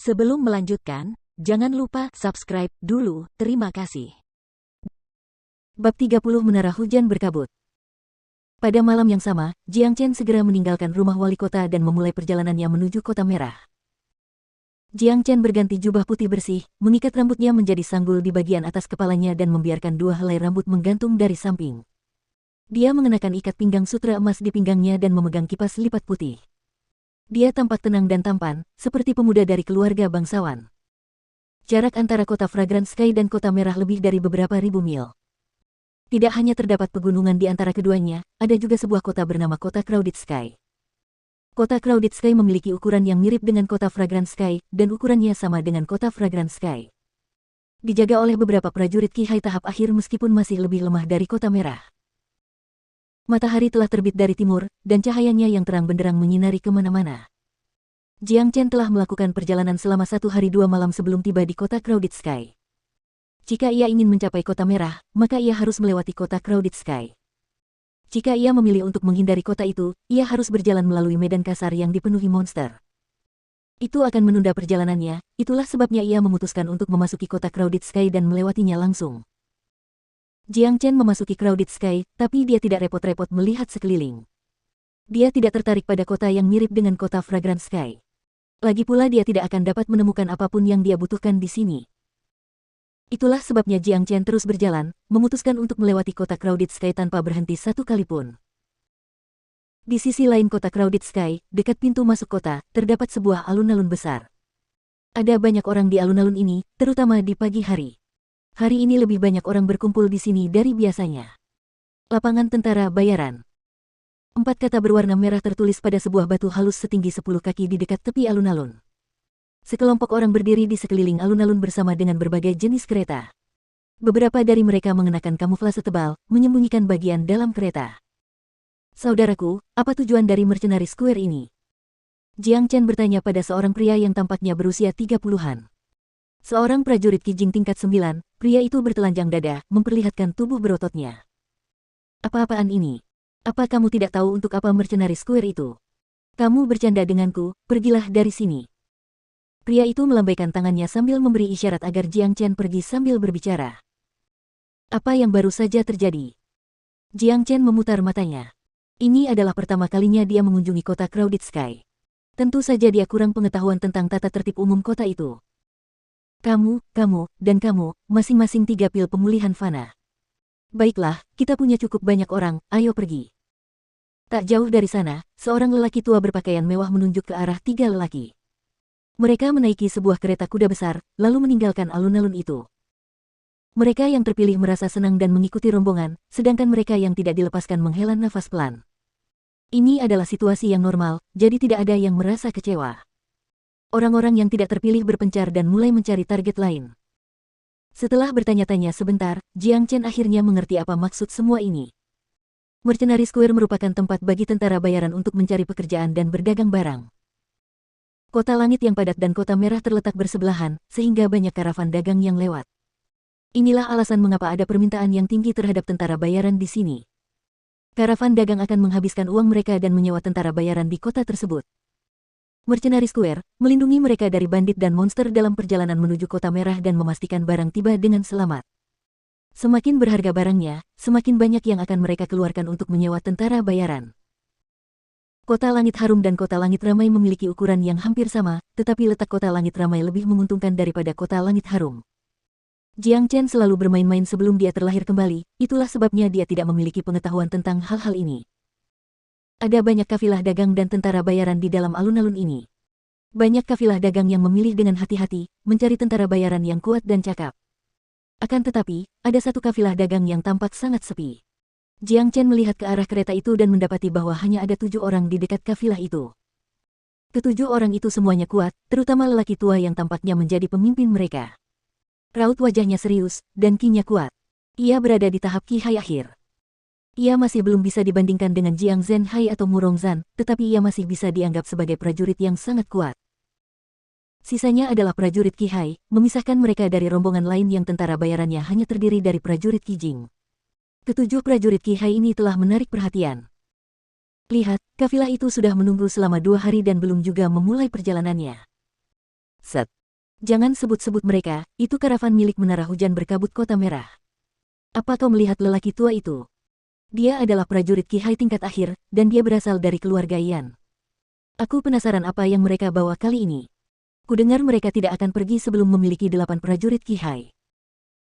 Sebelum melanjutkan, jangan lupa subscribe dulu, terima kasih. Bab 30 Menara Hujan Berkabut. Pada malam yang sama, Jiang Chen segera meninggalkan rumah wali kota dan memulai perjalanannya menuju Kota Merah. Jiang Chen berganti jubah putih bersih, mengikat rambutnya menjadi sanggul di bagian atas kepalanya dan membiarkan dua helai rambut menggantung dari samping. Dia mengenakan ikat pinggang sutra emas di pinggangnya dan memegang kipas lipat putih. Dia tampak tenang dan tampan, seperti pemuda dari keluarga bangsawan. Jarak antara kota Fragrant Sky dan Kota Merah lebih dari beberapa ribu mil. Tidak hanya terdapat pegunungan di antara keduanya, ada juga sebuah kota bernama Kota Crowded Sky. Kota Crowded Sky memiliki ukuran yang mirip dengan Kota Fragrant Sky, dan ukurannya sama dengan Kota Fragrant Sky. Dijaga oleh beberapa prajurit Qihai tahap akhir meskipun masih lebih lemah dari Kota Merah. Matahari telah terbit dari timur, dan cahayanya yang terang benderang menyinari kemana-mana. Jiang Chen telah melakukan perjalanan selama 1 hari 2 malam sebelum tiba di Kota Crowded Sky. Jika ia ingin mencapai Kota Merah, maka ia harus melewati Kota Crowded Sky. Jika ia memilih untuk menghindari kota itu, ia harus berjalan melalui medan kasar yang dipenuhi monster. Itu akan menunda perjalanannya, itulah sebabnya ia memutuskan untuk memasuki Kota Crowded Sky dan melewatinya langsung. Jiang Chen memasuki Crowded Sky, tapi dia tidak repot-repot melihat sekeliling. Dia tidak tertarik pada kota yang mirip dengan Kota Fragrant Sky. Lagi pula dia tidak akan dapat menemukan apapun yang dia butuhkan di sini. Itulah sebabnya Jiang Chen terus berjalan, memutuskan untuk melewati Kota Crowded Sky tanpa berhenti satu kali pun. Di sisi lain Kota Crowded Sky, dekat pintu masuk kota, terdapat sebuah alun-alun besar. Ada banyak orang di alun-alun ini, terutama di pagi hari. Hari ini lebih banyak orang berkumpul di sini dari biasanya. Lapangan tentara bayaran. 4 kata berwarna merah tertulis pada sebuah batu halus setinggi 10 kaki di dekat tepi alun-alun. Sekelompok orang berdiri di sekeliling alun-alun bersama dengan berbagai jenis kereta. Beberapa dari mereka mengenakan kamuflase tebal, menyembunyikan bagian dalam kereta. Saudaraku, apa tujuan dari Mercenary Square ini? Jiang Chen bertanya pada seorang pria yang tampaknya berusia 30-an. Seorang prajurit Kijing tingkat 9, pria itu bertelanjang dada, memperlihatkan tubuh berototnya. Apa-apaan ini? Apa kamu tidak tahu untuk apa Mercenary Square itu? Kamu bercanda denganku, pergilah dari sini. Pria itu melambaikan tangannya sambil memberi isyarat agar Jiang Chen pergi sambil berbicara. Apa yang baru saja terjadi? Jiang Chen memutar matanya. Ini adalah pertama kalinya dia mengunjungi Kota Crowded Sky. Tentu saja dia kurang pengetahuan tentang tata tertib umum kota itu. Kamu, dan kamu, masing-masing 3 pil pemulihan fana. Baiklah, kita punya cukup banyak orang, ayo pergi. Tak jauh dari sana, seorang lelaki tua berpakaian mewah menunjuk ke arah 3 lelaki. Mereka menaiki sebuah kereta kuda besar, lalu meninggalkan alun-alun itu. Mereka yang terpilih merasa senang dan mengikuti rombongan, sedangkan mereka yang tidak dilepaskan menghela nafas pelan. Ini adalah situasi yang normal, jadi tidak ada yang merasa kecewa. Orang-orang yang tidak terpilih berpencar dan mulai mencari target lain. Setelah bertanya-tanya sebentar, Jiang Chen akhirnya mengerti apa maksud semua ini. Mercenary Square merupakan tempat bagi tentara bayaran untuk mencari pekerjaan dan berdagang barang. Kota Langit yang padat dan Kota Merah terletak bersebelahan, sehingga banyak karavan dagang yang lewat. Inilah alasan mengapa ada permintaan yang tinggi terhadap tentara bayaran di sini. Karavan dagang akan menghabiskan uang mereka dan menyewa tentara bayaran di kota tersebut. Mercenary Square melindungi mereka dari bandit dan monster dalam perjalanan menuju Kota Merah dan memastikan barang tiba dengan selamat. Semakin berharga barangnya, semakin banyak yang akan mereka keluarkan untuk menyewa tentara bayaran. Kota Langit Harum dan Kota Langit Ramai memiliki ukuran yang hampir sama, tetapi letak Kota Langit Ramai lebih menguntungkan daripada Kota Langit Harum. Jiang Chen selalu bermain-main sebelum dia terlahir kembali, itulah sebabnya dia tidak memiliki pengetahuan tentang hal-hal ini. Ada banyak kafilah dagang dan tentara bayaran di dalam alun-alun ini. Banyak kafilah dagang yang memilih dengan hati-hati, mencari tentara bayaran yang kuat dan cakap. Akan tetapi, ada satu kafilah dagang yang tampak sangat sepi. Jiang Chen melihat ke arah kereta itu dan mendapati bahwa hanya ada 7 orang di dekat kafilah itu. Ketujuh orang itu semuanya kuat, terutama lelaki tua yang tampaknya menjadi pemimpin mereka. Raut wajahnya serius, dan kinya kuat. Ia berada di tahap Qihai akhir. Ia masih belum bisa dibandingkan dengan Jiang Zhenhai atau Murong Zan, tetapi ia masih bisa dianggap sebagai prajurit yang sangat kuat. Sisanya adalah prajurit Qihai, memisahkan mereka dari rombongan lain yang tentara bayarannya hanya terdiri dari prajurit Kijing. Ketujuh prajurit Qihai ini telah menarik perhatian. Lihat, kafilah itu sudah menunggu selama 2 hari dan belum juga memulai perjalanannya. Set. Jangan sebut-sebut mereka, itu karavan milik Menara Hujan Berkabut Kota Merah. Apa kau melihat lelaki tua itu? Dia adalah prajurit Qihai tingkat akhir, dan dia berasal dari keluarga Yan. Aku penasaran apa yang mereka bawa kali ini. Kudengar mereka tidak akan pergi sebelum memiliki 8 prajurit Qihai.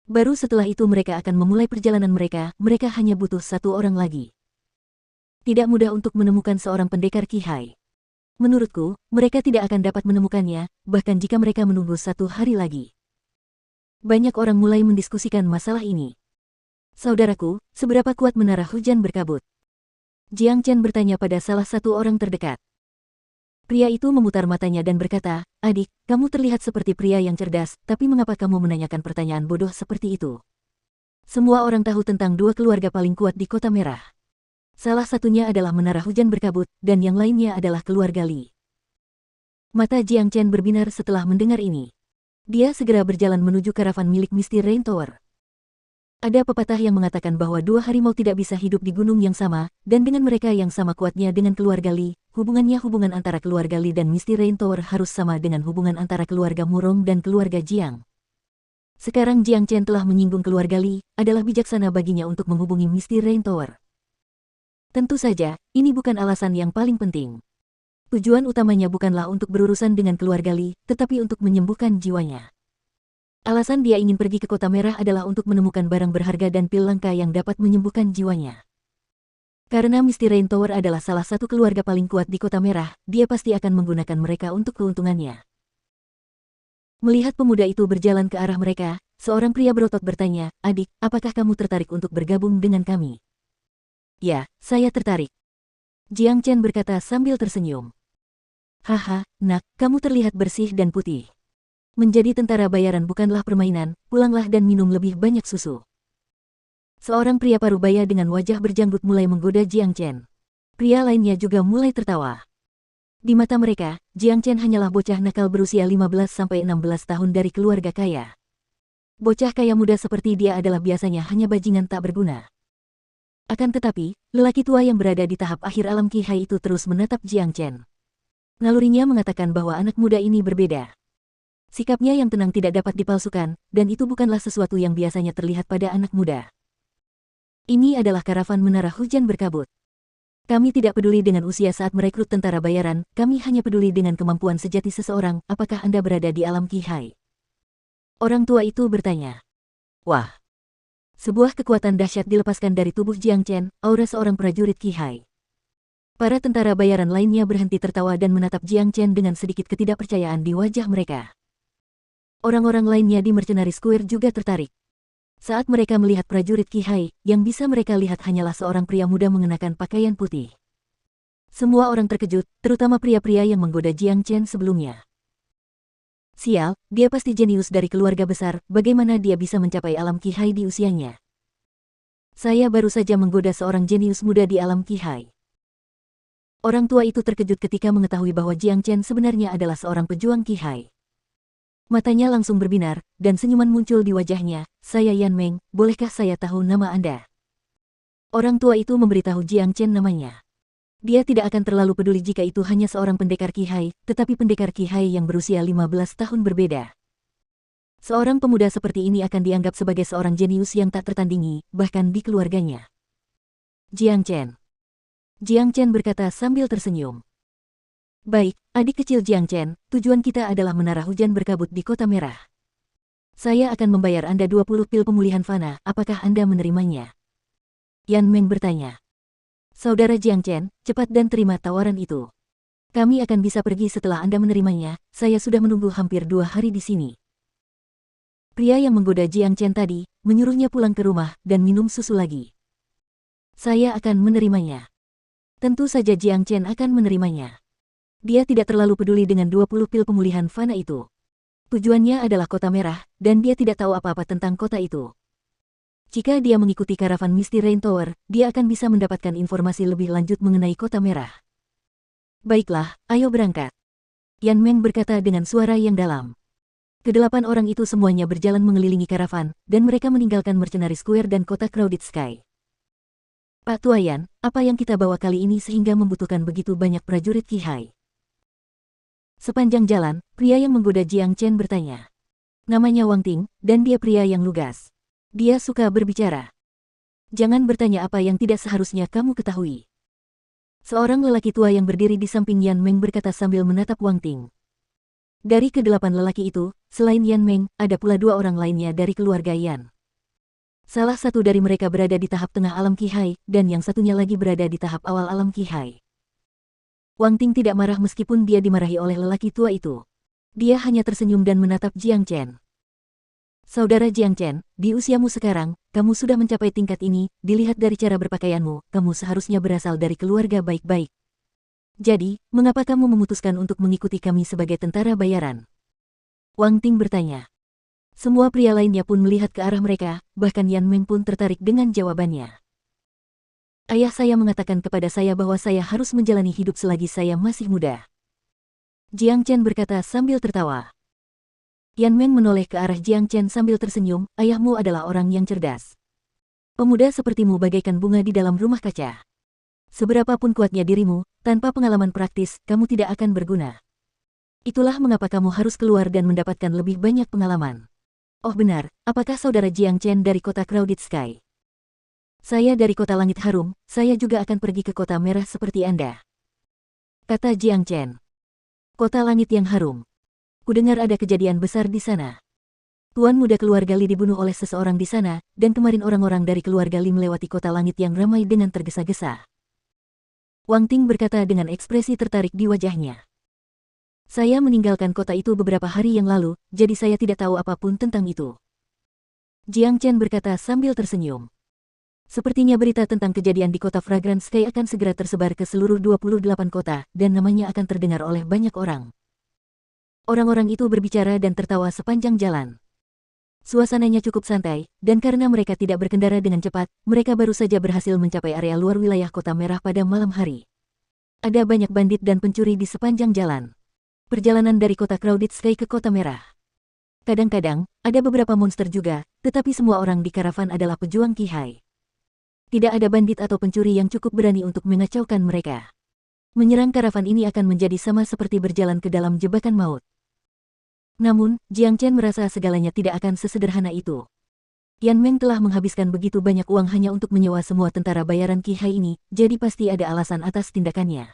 Baru setelah itu mereka akan memulai perjalanan mereka hanya butuh 1 orang lagi. Tidak mudah untuk menemukan seorang pendekar Qihai. Menurutku, mereka tidak akan dapat menemukannya, bahkan jika mereka menunggu 1 hari lagi. Banyak orang mulai mendiskusikan masalah ini. Saudaraku, seberapa kuat Menara Hujan Berkabut? Jiang Chen bertanya pada salah satu orang terdekat. Pria itu memutar matanya dan berkata, "Adik, kamu terlihat seperti pria yang cerdas, tapi mengapa kamu menanyakan pertanyaan bodoh seperti itu? Semua orang tahu tentang 2 keluarga paling kuat di Kota Merah. Salah satunya adalah Menara Hujan Berkabut, dan yang lainnya adalah keluarga Li." Mata Jiang Chen berbinar setelah mendengar ini. Dia segera berjalan menuju karavan milik Misty Rain Tower. Ada pepatah yang mengatakan bahwa 2 harimau tidak bisa hidup di gunung yang sama, dan dengan mereka yang sama kuatnya dengan keluarga Li, hubungan antara keluarga Li dan Misty Rain Tower harus sama dengan hubungan antara keluarga Murong dan keluarga Jiang. Sekarang Jiang Chen telah menyinggung keluarga Li, adalah bijaksana baginya untuk menghubungi Misty Rain Tower. Tentu saja, ini bukan alasan yang paling penting. Tujuan utamanya bukanlah untuk berurusan dengan keluarga Li, tetapi untuk menyembuhkan jiwanya. Alasan dia ingin pergi ke Kota Merah adalah untuk menemukan barang berharga dan pil langka yang dapat menyembuhkan jiwanya. Karena Misty Rain Tower adalah salah satu keluarga paling kuat di Kota Merah, dia pasti akan menggunakan mereka untuk keuntungannya. Melihat pemuda itu berjalan ke arah mereka, seorang pria berotot bertanya, "Adik, apakah kamu tertarik untuk bergabung dengan kami?" "Ya, saya tertarik." Jiang Chen berkata sambil tersenyum. "Haha, nak, kamu terlihat bersih dan putih. Menjadi tentara bayaran bukanlah permainan, pulanglah dan minum lebih banyak susu." Seorang pria parubaya dengan wajah berjanggut mulai menggoda Jiang Chen. Pria lainnya juga mulai tertawa. Di mata mereka, Jiang Chen hanyalah bocah nakal berusia 15-16 tahun dari keluarga kaya. Bocah kaya muda seperti dia adalah biasanya hanya bajingan tak berguna. Akan tetapi, lelaki tua yang berada di tahap akhir alam Qihai itu terus menatap Jiang Chen. Nalurinya mengatakan bahwa anak muda ini berbeda. Sikapnya yang tenang tidak dapat dipalsukan, dan itu bukanlah sesuatu yang biasanya terlihat pada anak muda. Ini adalah karavan Menara Hujan Berkabut. Kami tidak peduli dengan usia saat merekrut tentara bayaran, kami hanya peduli dengan kemampuan sejati seseorang. Apakah Anda berada di alam Qihai? Orang tua itu bertanya. Wah! Sebuah kekuatan dahsyat dilepaskan dari tubuh Jiang Chen, aura seorang prajurit Qihai. Para tentara bayaran lainnya berhenti tertawa dan menatap Jiang Chen dengan sedikit ketidakpercayaan di wajah mereka. Orang-orang lainnya di Mercenary Square juga tertarik. Saat mereka melihat prajurit Qihai, yang bisa mereka lihat hanyalah seorang pria muda mengenakan pakaian putih. Semua orang terkejut, terutama pria-pria yang menggoda Jiang Chen sebelumnya. Sial, dia pasti jenius dari keluarga besar, bagaimana dia bisa mencapai alam Qihai di usianya? Saya baru saja menggoda seorang jenius muda di alam Qihai. Orang tua itu terkejut ketika mengetahui bahwa Jiang Chen sebenarnya adalah seorang pejuang Qihai. Matanya langsung berbinar, dan senyuman muncul di wajahnya. "Saya Yan Meng, bolehkah saya tahu nama Anda?" Orang tua itu memberitahu Jiang Chen namanya. Dia tidak akan terlalu peduli jika itu hanya seorang pendekar Qihai, tetapi pendekar Qihai yang berusia 15 tahun berbeda. Seorang pemuda seperti ini akan dianggap sebagai seorang jenius yang tak tertandingi, bahkan di keluarganya. Jiang Chen. Jiang Chen berkata sambil tersenyum. "Baik, adik kecil Jiang Chen, tujuan kita adalah Menara Hujan Berkabut di Kota Merah. Saya akan membayar Anda 20 pil pemulihan fana, apakah Anda menerimanya?" Yan Meng bertanya. "Saudara Jiang Chen, cepat dan terima tawaran itu. Kami akan bisa pergi setelah Anda menerimanya, saya sudah menunggu hampir 2 hari di sini." Pria yang menggoda Jiang Chen tadi, menyuruhnya pulang ke rumah dan minum susu lagi. "Saya akan menerimanya." Tentu saja Jiang Chen akan menerimanya. Dia tidak terlalu peduli dengan 20 pil pemulihan fana itu. Tujuannya adalah Kota Merah, dan dia tidak tahu apa-apa tentang kota itu. Jika dia mengikuti karavan Misty Rain Tower, dia akan bisa mendapatkan informasi lebih lanjut mengenai Kota Merah. "Baiklah, ayo berangkat." Yan Meng berkata dengan suara yang dalam. Kedelapan orang itu semuanya berjalan mengelilingi karavan, dan mereka meninggalkan Mercenary Square dan kota Crowded Sky. "Pak Tuayan, apa yang kita bawa kali ini sehingga membutuhkan begitu banyak prajurit Qihai?" Sepanjang jalan, pria yang menggoda Jiang Chen bertanya. Namanya Wang Ting, dan dia pria yang lugas. Dia suka berbicara. Jangan bertanya apa yang tidak seharusnya kamu ketahui. Seorang lelaki tua yang berdiri di samping Yan Meng berkata sambil menatap Wang Ting. Dari kedelapan lelaki itu, selain Yan Meng, ada pula 2 orang lainnya dari keluarga Yan. Salah satu dari mereka berada di tahap tengah alam Qihai, dan yang satunya lagi berada di tahap awal alam Qihai. Wang Ting tidak marah meskipun dia dimarahi oleh lelaki tua itu. Dia hanya tersenyum dan menatap Jiang Chen. Saudara Jiang Chen, di usiamu sekarang, kamu sudah mencapai tingkat ini, dilihat dari cara berpakaianmu, kamu seharusnya berasal dari keluarga baik-baik. Jadi, mengapa kamu memutuskan untuk mengikuti kami sebagai tentara bayaran? Wang Ting bertanya. Semua pria lainnya pun melihat ke arah mereka, bahkan Yan Meng pun tertarik dengan jawabannya. Ayah saya mengatakan kepada saya bahwa saya harus menjalani hidup selagi saya masih muda. Jiang Chen berkata sambil tertawa. Yan Meng menoleh ke arah Jiang Chen sambil tersenyum, ayahmu adalah orang yang cerdas. Pemuda sepertimu bagaikan bunga di dalam rumah kaca. Seberapapun kuatnya dirimu, tanpa pengalaman praktis, kamu tidak akan berguna. Itulah mengapa kamu harus keluar dan mendapatkan lebih banyak pengalaman. Oh benar, apakah saudara Jiang Chen dari kota Crowded Sky? Saya dari kota Langit Harum, saya juga akan pergi ke kota merah seperti Anda. Kata Jiang Chen. Kota Langit yang harum. Kudengar ada kejadian besar di sana. Tuan muda keluarga Li dibunuh oleh seseorang di sana, dan kemarin orang-orang dari keluarga Li melewati kota langit yang ramai dengan tergesa-gesa. Wang Ting berkata dengan ekspresi tertarik di wajahnya. Saya meninggalkan kota itu beberapa hari yang lalu, jadi saya tidak tahu apapun tentang itu. Jiang Chen berkata sambil tersenyum. Sepertinya berita tentang kejadian di kota Fragrant Sky akan segera tersebar ke seluruh 28 kota, dan namanya akan terdengar oleh banyak orang. Orang-orang itu berbicara dan tertawa sepanjang jalan. Suasananya cukup santai, dan karena mereka tidak berkendara dengan cepat, mereka baru saja berhasil mencapai area luar wilayah kota merah pada malam hari. Ada banyak bandit dan pencuri di sepanjang jalan. Perjalanan dari kota Crowded Sky ke kota merah. Kadang-kadang, ada beberapa monster juga, tetapi semua orang di karavan adalah pejuang Qihai. Tidak ada bandit atau pencuri yang cukup berani untuk mengacaukan mereka. Menyerang karavan ini akan menjadi sama seperti berjalan ke dalam jebakan maut. Namun, Jiang Chen merasa segalanya tidak akan sesederhana itu. Yan Meng telah menghabiskan begitu banyak uang hanya untuk menyewa semua tentara bayaran Qihai ini, jadi pasti ada alasan atas tindakannya.